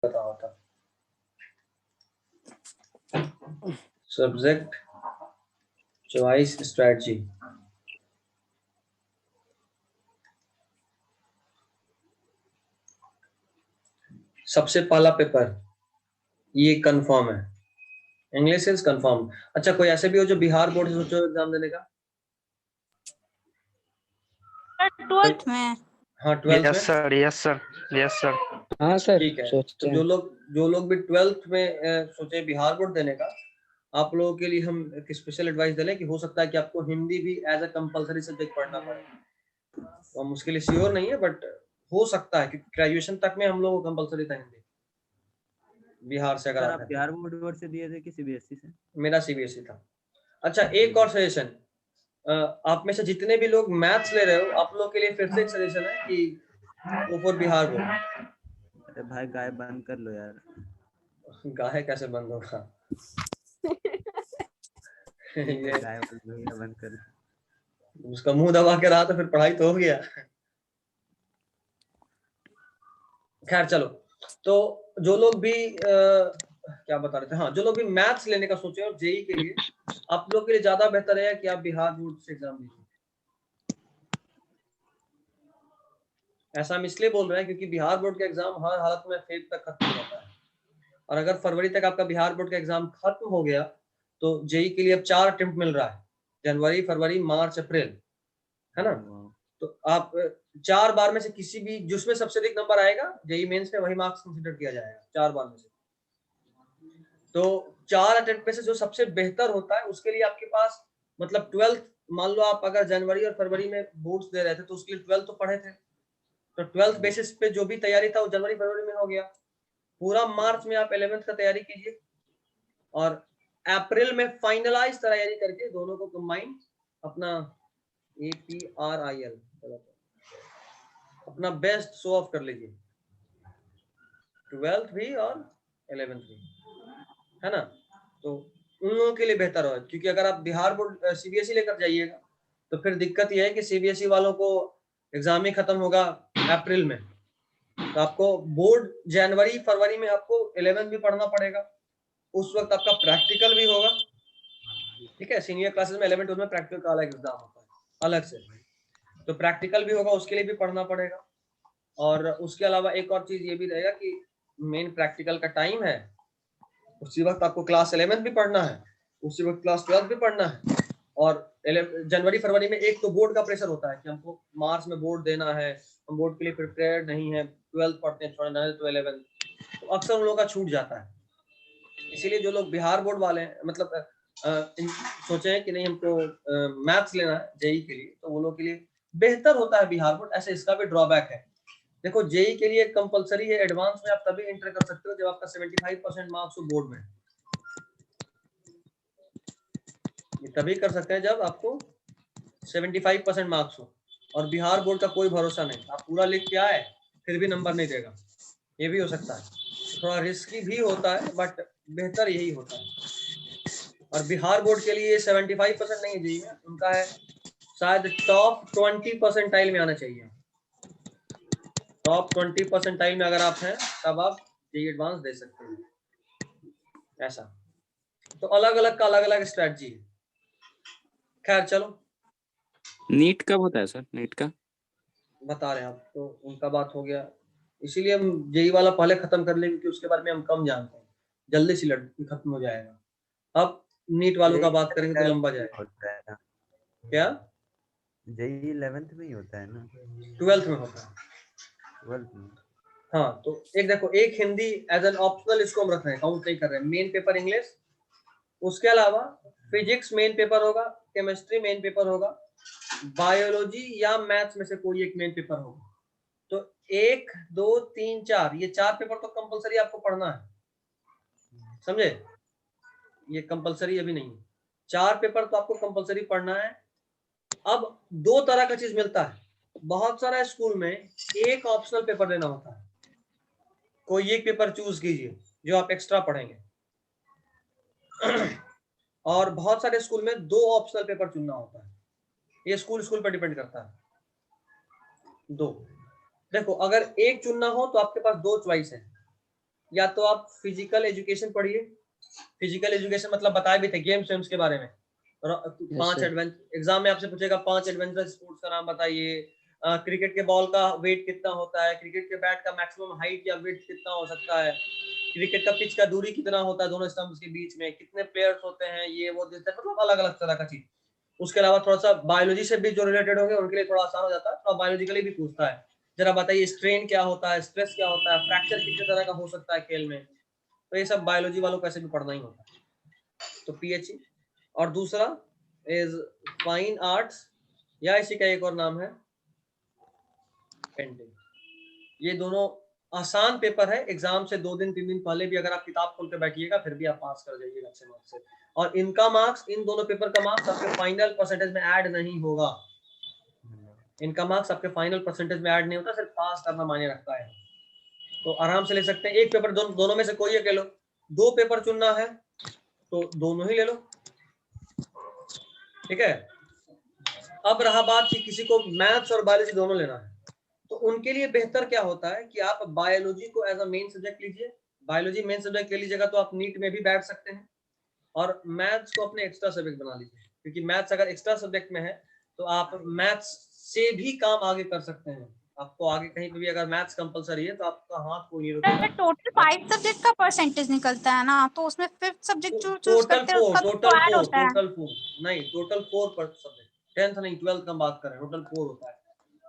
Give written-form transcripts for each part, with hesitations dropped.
पता होता। Subject choice strategy, सबसे पहला पेपर ये कंफर्म है, इंग्लिश इज कंफर्म। अच्छा, कोई ऐसे भी हो जो बिहार बोर्ड से सोचो एग्जाम देने का? 12th में? हाँ 12th में। Yes sir, yes sir, yes sir. हाँ सर, ठीक है, सोचते तो हैं। जो लोग भी 12th में सोचे बिहार बोर्ड देने का, आप लोगों के लिए हम एक स्पेशल एडवाइस दे कि हो सकता है कि आपको हिंदी भी एज अ कंपलसरी सब्जेक्ट पढ़ना पड़े। तो हम उसके लिए श्योर नहीं है, बट हो सकता है, क्योंकि ग्रेजुएशन तक में हम लोग को कंपलसरी था हिंदी बिहार से। अगर सर आप आप बिहार बोर्ड से दिए थे कि सीबीएसई से? मेरा सीबीएसई था। अच्छा, एक और सजेशन, आप में से जितने भी लोग मैथ्स ले रहे हो, आप लोग के लिए फिर से एक सजेशन है कि गो फॉर बिहार बोर्ड। अरे भाई गाय बंद कर लो यार। गाय कैसे बंद होगा? ये गाय बंद कर लो। उसका मुंह दबा के रहा तो फिर पढ़ाई तो हो गया। खैर चलो, तो जो लोग भी क्या बता रहे थे, हाँ, जो लोग भी मैथ्स लेने का सोचे और जेई के लिए, आप लोग के लिए ज्यादा बेहतर है कि आप बिहार बोर्ड से एग्जाम दीजिए। ऐसा हम इसलिए बोल रहे हैं क्योंकि बिहार बोर्ड का एग्जाम हर हालत में फेब तक खत्म हो जाता है, और अगर फरवरी तक आपका बिहार बोर्ड का एग्जाम खत्म हो गया तो जेई के लिए अब 4 अटेम्प्ट मिल रहा है, जनवरी, फरवरी, मार्च, अप्रैल, है ना? तो आप 4 बार में से किसी भी, जिसमें सबसे अधिक नंबर आएगा जेई मेंस में, वही मार्क्स कंसीडर किया जाएगा 4 बार में से। तो 4 अटेम्प्ट में से जो सबसे बेहतर होता है उसके लिए आपके पास, मतलब 12th, मान लो आप अगर जनवरी और फरवरी में बोर्ड्स दे रहे थे तो उसके लिए 12th तो पढ़े थे, तो 12th बेसिस पे जो भी तैयारी था वो जनवरी फरवरी में हो गया। पूरा मार्च में आप 11th का तैयारी कीजिए, और अप्रैल में फाइनलाइज तैयारी करके दोनों को कंबाइन अपना APRIL अपना बेस्ट शो ऑफ कर लीजिए, 12th भी और 11th भी, है ना? तो उन लोगों के लिए बेहतर हो, क्योंकि अगर आप बिहार बोर्ड सीबीएसई लेकर जाइएगा तो फिर दिक्कत यह है कि सीबीएसई वालों को एग्जाम ही खत्म होगा अप्रैल में, तो आपको बोर्ड जनवरी फरवरी में आपको 11th भी पढ़ना पड़ेगा। उस वक्त आपका प्रैक्टिकल भी होगा, ठीक है? सीनियर क्लासेस में 11th में प्रैक्टिकल का अलग एग्जाम होता है अलग से, तो प्रैक्टिकल भी होगा, उसके लिए भी पढ़ना पड़ेगा। और उसके अलावा एक और चीज ये भी रहेगा कि मेन प्रैक्टिकल का टाइम है, उसी वक्त आपको क्लास 11th भी पढ़ना है, उसी वक्त क्लास 12th भी पढ़ना है। और जनवरी फरवरी में एक तो बोर्ड का प्रेशर होता है कि हमको मार्च में बोर्ड देना है, हम बोर्ड के लिए प्रिपेयर नहीं है, 12th पढ़ते हैं छोड़ना है तो 11th, तो अक्सर उन लोगों का छूट जाता है। इसीलिए जो लोग बिहार बोर्ड वाले हैं, मतलब सोचे हैं कि नहीं हमको मैथ्स लेना है जेई के लिए, तो वो लोग के लिए बेहतर होता है बिहार बोर्ड। ऐसे इसका भी ड्रॉबैक है, देखो जेई के लिए कंपलसरी है, एडवांस में आप तभी एंटर कर सकते हो जब आपका 75% मार्क्स हो बोर्ड में, ये तभी कर सकते हैं जब आपको 75% मार्क्स हो। और बिहार बोर्ड का कोई भरोसा नहीं, आप पूरा लिख के आए फिर भी नंबर नहीं देगा, ये भी हो सकता है। थोड़ा रिस्की भी होता है, बट बेहतर यही होता है। और बिहार बोर्ड के लिए 75% नहीं जेई में, उनका है शायद टॉप 20 परसेंटाइल में आना चाहिए। टॉप 20 परसेंटाइल में अगर आप हैं तब आप जेई एडवांस दे सकते हैं, ऐसा। तो अलग अलग का अलग अलग स्ट्रेटजी है। खैर चलो, नीट कब होता है सर? नीट का बता रहे हैं आप, तो उनका बात हो गया, इसीलिए हम जेई वाला पहले खत्म कर लेंगे क्योंकि उसके बारे में हम कम जानते हैं, जल्दी से खत्म हो जाएगा। अब नीट वालों का बात करेंगे तो लंबा जाएगा। क्या? जेई 11th में ही होता है ना? 12th में होता है। 12th में? हाँ, तो एक देखो, एक हिंदी एज एन ऑप्शनल इसको हम रख रहे हैं, काउंट नहीं कर रहे हैं, मेन पेपर इंग्लिश, उसके अलावा फिजिक्स मेन पेपर होगा, केमिस्ट्री मेन पेपर होगा, बायोलॉजी या मैथ्स में से कोई एक मेन पेपर होगा। तो 1 2 3 4 ये 4 पेपर तो कंपलसरी आपको पढ़ना है, समझे? ये कंपलसरी अभी नहीं है, 4 पेपर तो आपको कंपलसरी पढ़ना है। अब 2 तरह का चीज मिलता है, बहुत सारा स्कूल में एक ऑप्शनल पेपर देना होता है, कोई एक पेपर चूज कीजिए जो आप एक्स्ट्रा पढ़ेंगे। और बहुत सारे स्कूल में 2 ऑप्शनल पेपर चुनना होता है, ये स्कूल स्कूल पर डिपेंड करता है। 2 देखो, अगर एक चुनना हो तो आपके पास 2 चॉइस है, या तो आप फिजिकल एजुकेशन पढ़िए, फिजिकल एजुकेशन मतलब बताए भी थे गेम्स वेम्स के बारे में, और 5 एडवेंचर एग्जाम में आपसे पूछेगा 5 एडवेंचर स्पोर्ट्स का नाम बताइए, क्रिकेट के बॉल का वेट कितना होता है, क्रिकेट के बैट का मैक्सिमम हाइट या वेट कितना हो सकता है, क्रिकेट का पिच का दूरी कितना होता है दोनों स्टंप्स के बीच में, कितने प्लेयर्स होते हैं, ये वो मतलब अलग अलग तरह का चीज। उसके अलावा थोड़ा सा बायोलॉजी से भी जो रिलेटेड होंगे उनके लिए थोड़ा आसान हो जाता है, थोड़ा बायोलॉजिकली भी पूछता है, जरा बताइए स्ट्रेन क्या होता है, स्ट्रेस क्या होता है, फ्रैक्चर कितने तरह का हो सकता है खेल में, तो ये सब बायोलॉजी वालों को ऐसे भी पढ़ना ही होता है। तो पीएचई, और दूसरा इज फाइन आर्ट्स, या इसी का एक और नाम है पेंटिंग। ये दोनों आसान पेपर है, एग्जाम से 2 दिन 3 दिन पहले भी अगर आप किताब खोल के बैठिएगा फिर भी आप पास कर जाइएगा अच्छे मार्क्स से, और इनका मार्क्स, इन दोनों पेपर का मार्क्स आपके फाइनल परसेंटेज में ऐड नहीं होगा, इनका मार्क्स आपके फाइनल परसेंटेज में ऐड नहीं होता, सिर्फ पास करना मायने रखता है। तो आराम से ले सकते हैं, एक पेपर दोनों में से कोई एक ले लो, 2 पेपर चुनना है तो दोनों ही ले लो, ठीक है। अब रहा बात कि किसी को मैथ्स और बायोलॉजी दोनों लेना है, तो उनके लिए बेहतर क्या होता है कि आप बायोलॉजी को एज अ मेन सब्जेक्ट लीजिए, बायोलॉजी मेन सब्जेक्ट ले लीजिएगा तो आप नीट में भी बैठ सकते हैं, और मैथ्स को अपने एक्स्ट्रा सब्जेक्ट बना लीजिए, क्योंकि मैथ्स अगर एक्स्ट्रा सब्जेक्ट में है तो आप मैथ्स से भी काम आगे कर सकते हैं, आपको आगे कहीं पे भी अगर मैथ्स कंपलसरी है तो आपका हाथ कोई नहीं रोकेगा। टोटल 5 सब्जेक्ट का परसेंटेज निकलता है ना, तो उसमें 5th सब्जेक्ट जो चूज टोटल करते हैं 4, उसका तो ऐड होता है। टोटल 4 नहीं, टोटल 4 पर सब्जेक्ट, 10th नहीं 12th का बात करें, टोटल 4 होता है,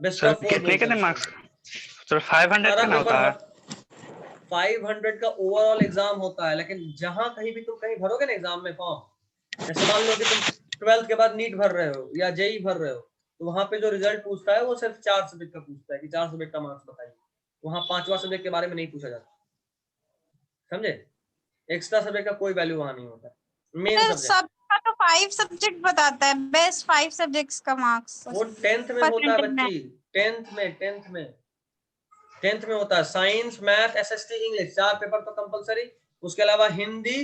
बेस्ट सर ऑफ 4 कितने बोलते कितने हैं मार्क्स? उसको। सर 500 सारा का ना पेपर होता है? 500 का ओवरऑल एग्जाम होता है, लेकिन जहां कहीं भी तुम कहीं भरोगे ना एग्जाम में फॉर्म, जैसे मान लो कि तुम 12th के बाद नीट भर रहे हो या जेई भर रहे हो, तो वहां पे जो रिजल्ट पूछता है वो सिर्फ 4 सब्जेक्ट का पूछता है कि 4 सब्जेक्ट का मार्क्स बताइए, वहां 5वां सब्जेक्ट के बारे में नहीं पूछा जाता, समझे। एक्स्ट्रा सब्जेक्ट का कोई वैल्यू वहां नहीं होता, मेन सर सब्जेक्ट। सबका तो 5 सब्जेक्ट बताता है, बेस्ट 5 सब्जेक्ट्स का मार्क्स वो 10th में होता है परसेंटेज में। बच्ची, 10th में होता है, science math SST English 4 paper तो कंपलसरी, उसके अलावा हिंदी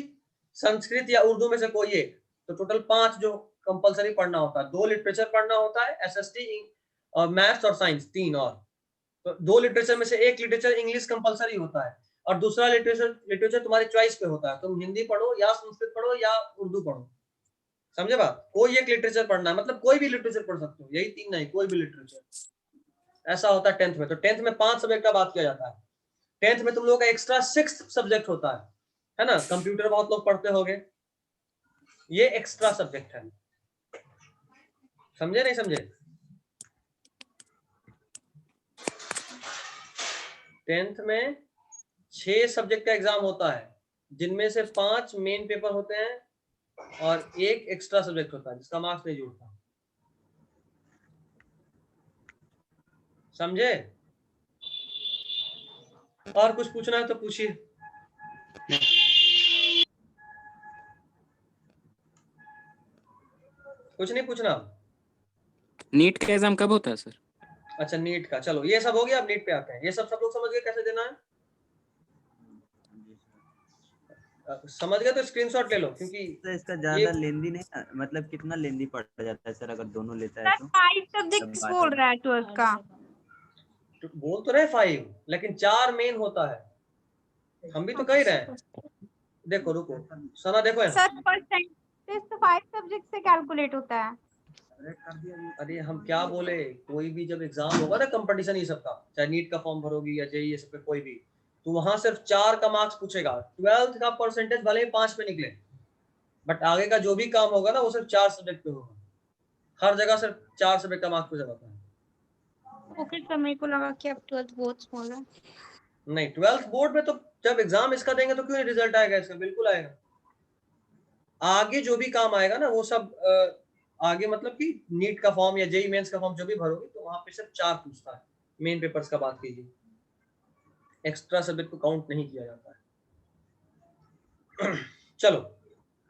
संस्कृत या उर्दू में से कोई एक, तो टोटल 5 जो कंपलसरी पढ़ना होता है, 2 लिटरेचर पढ़ना होता है, एसएसटी और मैथ्स और साइंस 3, और तो 2 लिटरेचर में से एक लिटरेचर इंग्लिश कंपलसरी होता है, और दूसरा लिटरेचर तुम्हारी चॉइस पे होता है, तुम हिंदी पढ़ो या संस्कृत पढ़ो या उर्दू पढ़ो, समझे बात, कोई एक लिटरेचर पढ़ना है, मतलब कोई भी लिटरेचर पढ़ सकते हो, यही 3 नहीं, कोई भी लिटरेचर, ऐसा होता है 10th में। तो 10th में 5 सब्जेक्ट का बात किया जाता है, 10th में तुम लोगों का एक्स्ट्रा 6th सब्जेक्ट होता है ना, कंप्यूटर बहुत लोग पढ़ते होंगे, ये एक्स्ट्रा सब्जेक्ट है, समझे नहीं समझे। 10th में 6 सब्जेक्ट का एग्जाम होता है, जिनमें से 5 मेन पेपर होते हैं और एक एक्स्ट्रा सब्जेक्ट होता है जिसका मार्क्स नहीं जुड़ता, समझे। और कुछ पूछना है तो पूछिए। कुछ नहीं पूछना? नीट का एग्जाम कब होता है सर? अच्छा नीट का, चलो ये सब हो गया, अब नीट पे आते हैं, ये सब लोग समझ गए कैसे देना है, समझ गए तो स्क्रीनशॉट ले लो, क्योंकि तो इसका ज्यादा लेंदी नहीं, मतलब कितना लेंदी पड़ जाता है सर अगर दोनों लेता है सर तो? 5 सब्जेक्ट्स बोल रहा है 12th का। बोल तो रहे 5, लेकिन 4 मेन होता है, हम भी तो कह ही रहे हैं। देखो रुको सना, देखो यहाँ, सर परसेंटेज तो 5 सब्जेक्ट से कैलकुलेट होता है। अरे हम क्या बोले, कोई भी जब एग्जाम होगा ना कंपटीशन ये सब का, चाहे नीट का फॉर्म भरोगी या जेईई ये सब पे कोई भी, तो वहां सिर्फ 4 का मार्क्स पूछेगा, 12th का परसेंटेज भले ही 5 पे निकले, बट आगे का जो भी काम होगा ना वो सिर्फ 4 सब्जेक्ट पे होगा, हर जगह सिर्फ 4 सब्जेक्ट का मार्क्स पूछा जाता है। ओके सर, मेरे को लगा कि अब 12th बोर्ड्स बोल रहा है। नहीं 12th बोर्ड में तो जब एग्जाम इसका देंगे तो क्यों नहीं रिजल्ट आएगा इसका, बिल्कुल आएगा, आगे जो भी काम आएगा ना वो सब आगे, मतलब कि नीट का फॉर्म या जेईई मेंस का फॉर्म जो भी भरोगे तो वहां पे सिर्फ 4 पूछता है, मेन पेपर्स का बात कीजिए, एक्स्ट्रा सब्जेक्ट को काउंट नहीं किया जाता है। चलो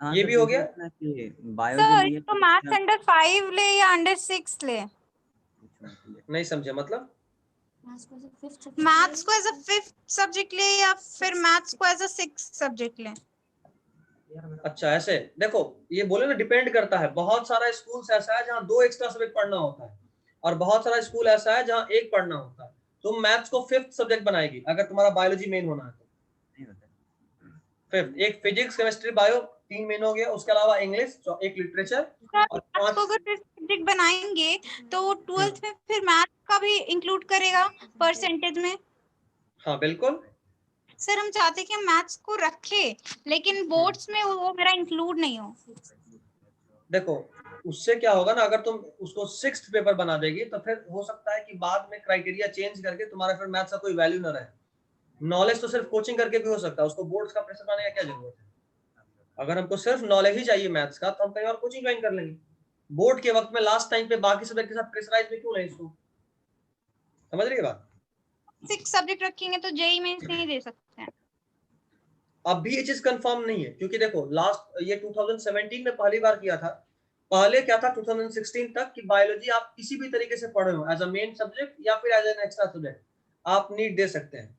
ये तो भी हो गया। कि बायो सर लिए तो मैथ्स अंडर 5 ले या अंडर 6 ले? नहीं समझे मतलब, मैथ्स को एज अ 5th सब्जेक्ट ले या फिर मैथ्स को एज अ 6th सब्जेक्ट ले? अच्छा ऐसे देखो, ये बोले ना डिपेंड करता है, बहुत सारा स्कूल ऐसा है जहाँ 2 एक्स्ट्रा सब्जेक्ट पढ़ना होता है, और बहुत सारा स्कूल ऐसा है जहाँ एक पढ़ना होता है, तुम मैथ्स को 5th सब्जेक्ट बनाएगी अगर तुम्हारा बायोलॉजी मेन होना है तो, फिफ्थ, एक फिजिक्स, केमिस्ट्री, बायो, 3 मेन हो गया, उसके अलावा इंग्लिश, एक लिटरेचर और मैथ्स को 5। अगर सब्जेक्ट बनाएंगे तो 12th में फिर मैथ्स का भी इंक्लूड करेगा परसेंटेज में? हाँ बिल्कुल। सर हम चाहते हैं कि हम मैथ्स को रखें लेकिन बोर्ड्स में वो मेरा इंक्लूड नहीं हो। देखो उससे क्या होगा ना, अगर तुम उसको 6th पेपर बना देगी तो फिर हो सकता है कि बाद में क्राइटेरिया चेंज करके तुम्हारा फिर मैथ्स का कोई वैल्यू ना रहे। नॉलेज तो सिर्फ कोचिंग करके भी हो सकता है, उसको बोर्ड्स का प्रेशर बनाने का क्या जरूरत है। अगर हमको सिर्फ नॉलेज ही चाहिए मैथ्स का तो हम कहीं और कोचिंग ज्वाइन कर लेंगे। बोर्ड के वक्त में लास्ट टाइम पे बाकी सब्जेक्ट के साथ प्रेशराइज में क्यों लें इसको, समझ रही है बात। 6 सब्जेक्ट रखेंगे तो जेई में नहीं दे सकते हैं। अब भी ये चीज कंफर्म नहीं है, क्योंकि देखो लास्ट ये 2017 में पहली बार किया था। पहले क्या था 2016 तक कि बायोलॉजी आप किसी भी तरीके से पढ़े हो, एज अ मेन सब्जेक्ट या फिर एज एन एक्स्ट्रा सब्जेक्ट आप नीट दे सकते हैं।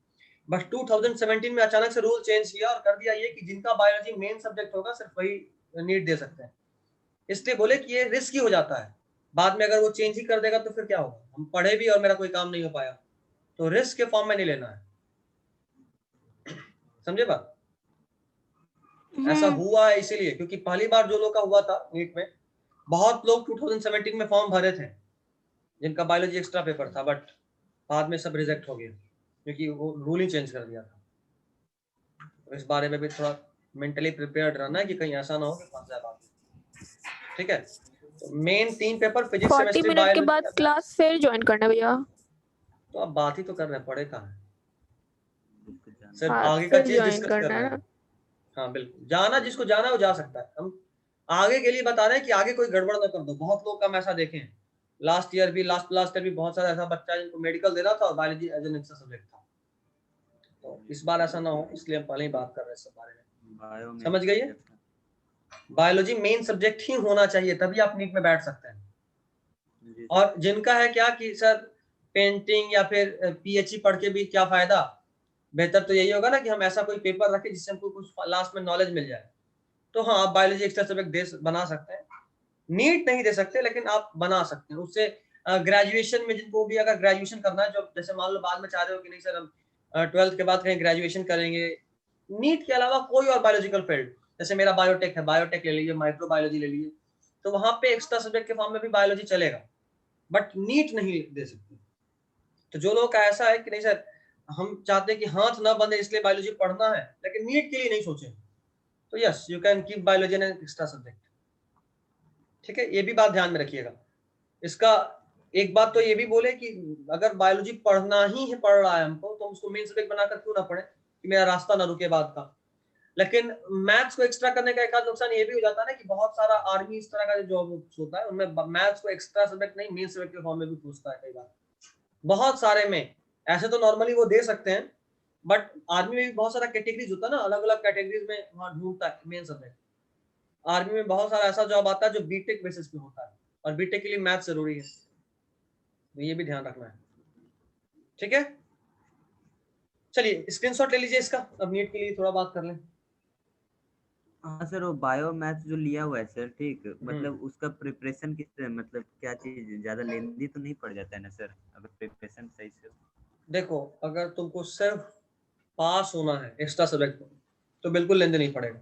बस 2017 में अचानक से रूल चेंज किया और कर दिया ये कि जिनका बायोलॉजी मेन सब्जेक्ट होगा सिर्फ वही नीट दे सकते हैं। इसलिए बोले कि ये रिस्की हो जाता है, बाद में अगर वो चेंज ही कर देगा तो फिर क्या होगा, हम पढ़े भी और मेरा कोई काम नहीं हो पाया। तो रिस्क के फॉर्म में नहीं लेना है, समझे बात। ऐसा हुआ है इसीलिए, क्योंकि पहली बार जो लोग का हुआ था नीट में, बहुत लोग 2017 में फॉर्म भरे थे जिनका बायोलॉजी एक्स्ट्रा पेपर था, बट बाद में सब रिजेक्ट हो गया क्योंकि वो रूल ही चेंज कर दिया था। तो इस बारे में भी थोड़ा मेंटली प्रिपेयर्ड रहना है कि कहीं ऐसा ना हो कि फंस जाए बात। ठीक है, तो main 3 paper physics, 40 chemistry, minute के बाद बायोलॉजी। क्लास फिर ज्वाइन करना भैया। तो अब बात ही तो कर रहे हैं, पढ़े कहाँ है, सिर्फ हाँ, आगे का फिर चीज ज्वाइन डिस्कस कर करना रहे है हैं। ना। हाँ बिल्कुल, जाना जिसको जाना है वो जा सकता है। हम आगे के लिए बता रहे हैं कि आगे कोई गड़बड़ ना कर दो। बहुत लोग का हम ऐसा देखे हैं, लास्ट ईयर भी बहुत सारा ऐसा बच्चा है जिनको मेडिकल दे रहा था और biology as an extra subject था। तो इस बार ऐसा ना हो, इसलिए हम पहले ही बात कर रहे हैं सब बारे में। समझ गई है, बायोलॉजी मेन सब्जेक्ट ही होना चाहिए, तभी आप नीट में बैठ सकते हैं। और जिनका है क्या कि सर पेंटिंग या फिर पीएचई पढ़ के भी क्या फायदा, बेहतर तो यही होगा ना कि हम ऐसा कोई पेपर रखें जिससे हमको कुछ लास्ट में नॉलेज मिल जाए। तो हाँ, आप बायोलॉजी एक्स्ट्रा सब्जेक्ट बना सकते हैं, नीट नहीं दे सकते लेकिन आप बना सकते हैं। उससे ग्रेजुएशन में जिनको भी अगर ग्रेजुएशन करना है, जो जैसे मान लो बाद में चाह रहे हो कि नहीं सर हम 12th के बाद कहीं ग्रेजुएशन करेंगे नीट के अलावा कोई और बायोलॉजिकल फील्ड, जैसे मेरा बायोटेक है, बायोटेक ले लीजिए, माइक्रोबायोलॉजी ले लीजिए, तो वहां पे एक्स्ट्रा सब्जेक्ट के फॉर्म में भी बायोलॉजी चलेगा, बट नीट नहीं दे सकते। तो जो लोग का ऐसा है कि नहीं सर हम चाहते हैं कि हाथ ना बंधे इसलिए बायोलॉजी पढ़ना है लेकिन नीट के लिए नहीं सोचे, तो yes you can keep biology N extra subject. ठीक है, ये भी बात ध्यान में रखिएगा। इसका एक बात तो ये भी बोले कि अगर बायोलॉजी पढ़ना ही है, पढ़ रहा है हमको, तो उसको मेन सब्जेक्ट बनाकर क्यों ना पढ़े कि मेरा रास्ता ना रुके बाद का। लेकिन मैथ्स को एक्स्ट्रा करने का एक आध नुकसान ये भी हो जाता है ना कि बहुत सारा आर्मी इस तरह का जो जॉब होता है उनमें मैथ्स को एक्स्ट्रा सब्जेक्ट नहीं मेन सब्जेक्ट के फॉर्म में भी पूछता है कई बार, बहुत सारे में। ऐसे तो नॉर्मली वो दे सकते हैं, बट आर्मी में भी बहुत सारा कैटेगरीज होता है ना, अलग अलग कैटेगरीज में वहाँ ढूंढता है मेन सब्जेक्ट। आर्मी में बहुत सारा ऐसा जॉब आता है जो बीटेक बेसिस पे होता है और बीटेक के लिए मैथ्स जरूरी है, तो ये भी ध्यान रखना है। ठीक है, चलिए स्क्रीनशॉट ले लीजिए इसका, अब नीट के लिए थोड़ा बात कर लें। हाँ सर, वो बायो मैथ्स जो लिया हुआ है सर, ठीक, मतलब उसका प्रिपरेशन किस तरह, मतलब क्या चीज ज्यादा लेंदी तो नहीं पड़ जाता है ना सर अगर प्रिपरेशन सही से? देखो अगर तुमको सिर्फ पास होना है एक्स्ट्रा सब्जेक्ट में तो बिल्कुल लेंदे नहीं पड़ेगा।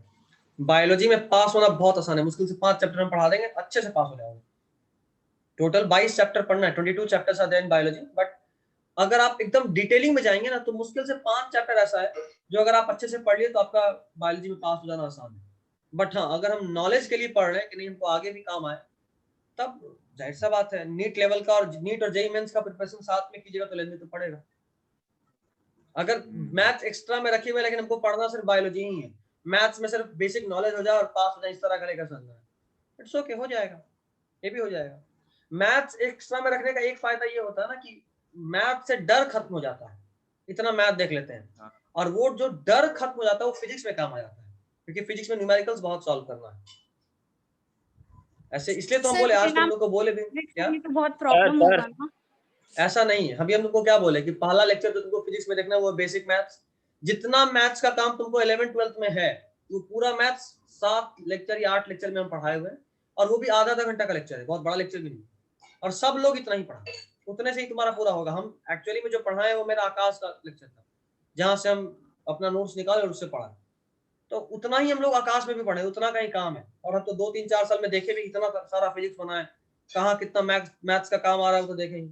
बायोलॉजी में पास होना बहुत आसान है, मुश्किल से 5 चैप्टर में पढ़ा देंगे, अच्छे से पास हो जाओगे। टोटल 22 चैप्टर पढ़ना है, 22 chapters are there in biology, but अगर आप एकदम डिटेलिंग में जाएंगे ना तो मुश्किल से 5 चैप्टर ऐसा है जो अगर आप अच्छे से पढ़ लिए तो आपका बायोलॉजी में पास हो जाना आसान है। बट हाँ, अगर हम नॉलेज के लिए पढ़ रहे हैं कि नहीं हमको आगे भी काम आए, तब जाहिर सा बात है नीट लेवल का और नीट और जेईई मेंस का प्रिपरेशन साथ में कीजिएगा तो लेने तो पड़ेगा। अगर मैथ्स एक्स्ट्रा में रखे हुए लेकिन हमको पढ़ना सिर्फ बायोलॉजी ही है, मैथ्स में सिर्फ बेसिक नॉलेज हो जाए और पास हो जाए, इस तरह का लेकर चलना है, इट्स ओके, हो जाएगा, ये भी हो जाएगा। मैथ्स एक्स्ट्रा में रखने का एक फायदा ये होता है ना कि मैथ से डर खत्म हो जाता है, इतना मैथ देख लेते हैं, और वो जो डर खत्म हो जाता है वो फिजिक्स में काम आ जाता है, क्योंकि फिजिक्स में न्यूमेरिकल्स बहुत सॉल्व करना है। ऐसे इसलिए तो हम बोले, आज तुम लोग को बोले भी क्या तो बहुत प्रॉब्लम होगा ना। ऐसा नहीं है, अभी हम तुमको क्या बोले कि पहला लेक्चर जो तुमको फिजिक्स में देखना है वो बेसिक मैथ्स, जितना मैथ्स का काम तुमको 11th 12th में है वो पूरा मैथ्स 7 लेक्चर या 8 लेक्चर में हम पढ़ाए हुए हैं, और वो भी आधा आधा घंटा का लेक्चर है, बहुत बड़ा लेक्चर भी नहीं, और सब लोग इतना ही पढ़ा, उतने से ही तुम्हारा पूरा होगा। हम एक्चुअली में जो पढ़ाए वो मेरा आकाश का लेक्चर था, जहां से हम अपना नोट्स निकाले और उससे पढ़ा। तो उतना ही हम लोग आकाश में भी पढ़े, उतना का ही काम है। और हम तो 2-3-4 साल में देखे भी इतना सारा फिजिक्स बना है, कहाँ कितना मैथ्स का काम आ रहा है वो तो देखे ही।